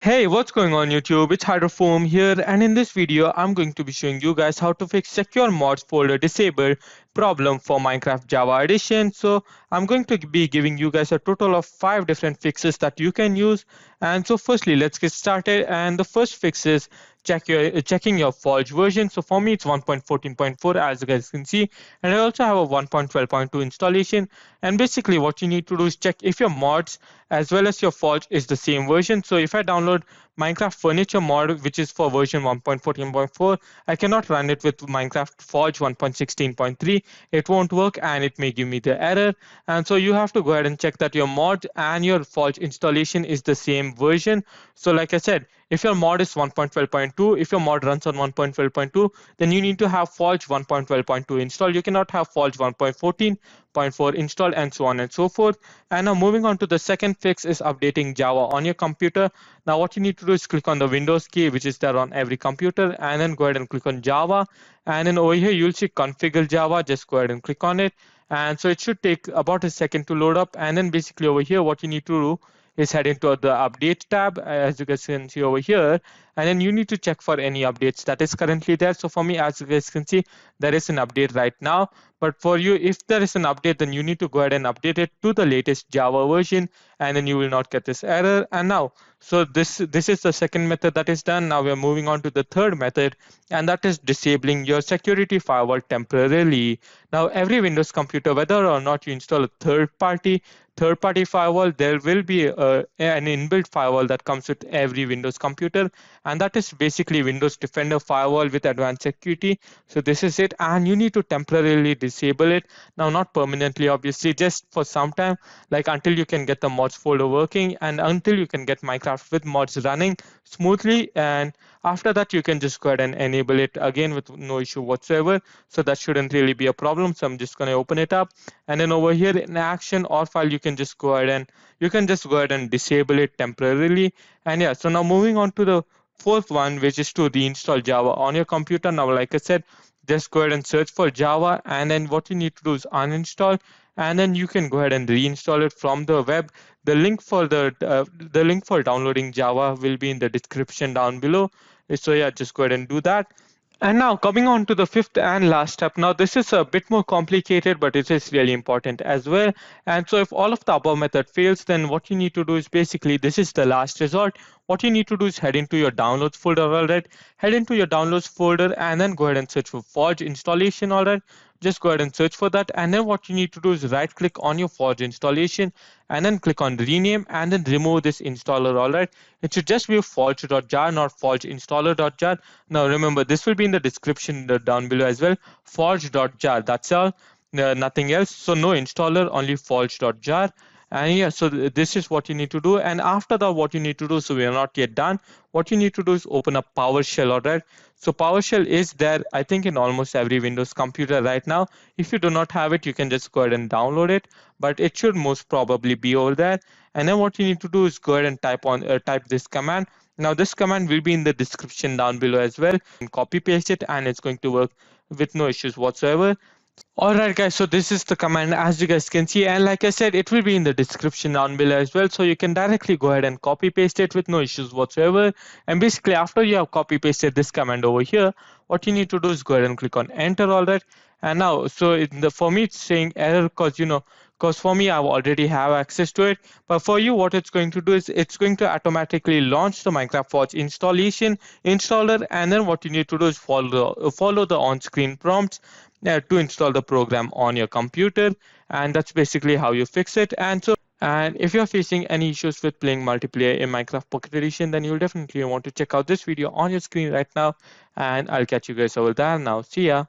Hey, what's going on YouTube? It's Hydrofoam here, and in this video I'm going to be showing you guys how to fix secure mods folder disabled problem for Minecraft Java Edition. So I'm going to be giving you guys a total of 5 different fixes that you can use. And so firstly, let's get started. And the first fix is checking your Forge version. So for me it's 1.14.4 as you guys can see, and I also have a 1.12.2 installation. And basically what you need to do is check if your mods as well as your Forge is the same version. So if I download Minecraft Furniture mod, which is for version 1.14.4, I cannot run it with Minecraft Forge 1.16.3. It won't work and it may give me the error. And so you have to go ahead and check that your mod and your Forge installation is the same version. So like I said, if your mod is 1.12.2, if your mod runs on 1.12.2, then you need to have Forge 1.12.2 installed. You cannot have Forge 1.14.4 installed, and so on and so forth. And now moving on to the second fix is updating Java on your computer. Now what you need to do is click on the Windows key, which is there on every computer, and then go ahead and click on Java. And then over here you'll see configure Java. Just go ahead and click on it. And so it should take about a second to load up. And then basically over here what you need to do is head into the update tab, as you guys can see over here, and then you need to check for any updates that is currently there. So for me, as you guys can see, there is an update right now, but for you, if there is an update, then you need to go ahead and update it to the latest Java version, and then you will not get this error. And now, so this is the second method that is done. Now we are moving on to the third method, and that is disabling your security firewall temporarily. Now every Windows computer, whether or not you install a third-party firewall, there will be an inbuilt firewall that comes with every Windows computer, and that is basically Windows Defender firewall with advanced security. So this is it, and you need to temporarily disable it. Now not permanently, obviously, just for some time, like until you can get the mods folder working and until you can get Minecraft with mods running smoothly. And after that you can just go ahead and enable it again with no issue whatsoever. So that shouldn't really be a problem. So I'm just going to open it up, and then over here in action or file, you can just go ahead and disable it temporarily. And yeah, so now moving on to the fourth one, which is to reinstall Java on your computer. Now like I said, just go ahead and search for Java, and then what you need to do is uninstall, and then you can go ahead and reinstall it from the web. The link for the link for downloading Java will be in the description down below. So yeah, just go ahead and do that. And now coming on to the fifth and last step. Now this is a bit more complicated, but it is really important as well. And so if all of the above method fails, then what you need to do is basically, this is the last resort. What you need to do is head into your downloads folder, all right? Head into your downloads folder and then go ahead and search for Forge installation, all right? Just go ahead and search for that. And then what you need to do is right click on your Forge installation and then click on rename and then remove this installer, all right? It should just be forge.jar, not forge installer.jar. Now remember, this will be in the description down below as well. Forge.jar, that's all, nothing else. So no installer, only forge.jar. And yeah, so this is what you need to do. And after that, what you need to do, so we are not yet done. What you need to do is open up PowerShell, all right? So PowerShell is there, I think, in almost every Windows computer right now. If you do not have it, you can just go ahead and download it, but it should most probably be over there. And then what you need to do is go ahead and type this command. Now this command will be in the description down below as well. And copy paste it, and it's going to work with no issues whatsoever. Alright guys, so this is the command as you guys can see, and like I said, it will be in the description down below as well, so you can directly go ahead and copy paste it with no issues whatsoever. And basically after you have copy pasted this command over here, what you need to do is go ahead and click on enter, alright. And now, so for me it's saying error because for me I already have access to it, but for you what it's going to do is it's going to automatically launch the Minecraft Forge installation installer, and then what you need to do is follow the on-screen prompts to install the program on your computer. And that's basically how you fix it. And if you're facing any issues with playing multiplayer in Minecraft Pocket Edition, then you'll definitely want to check out this video on your screen right now, and I'll catch you guys over there now. See ya.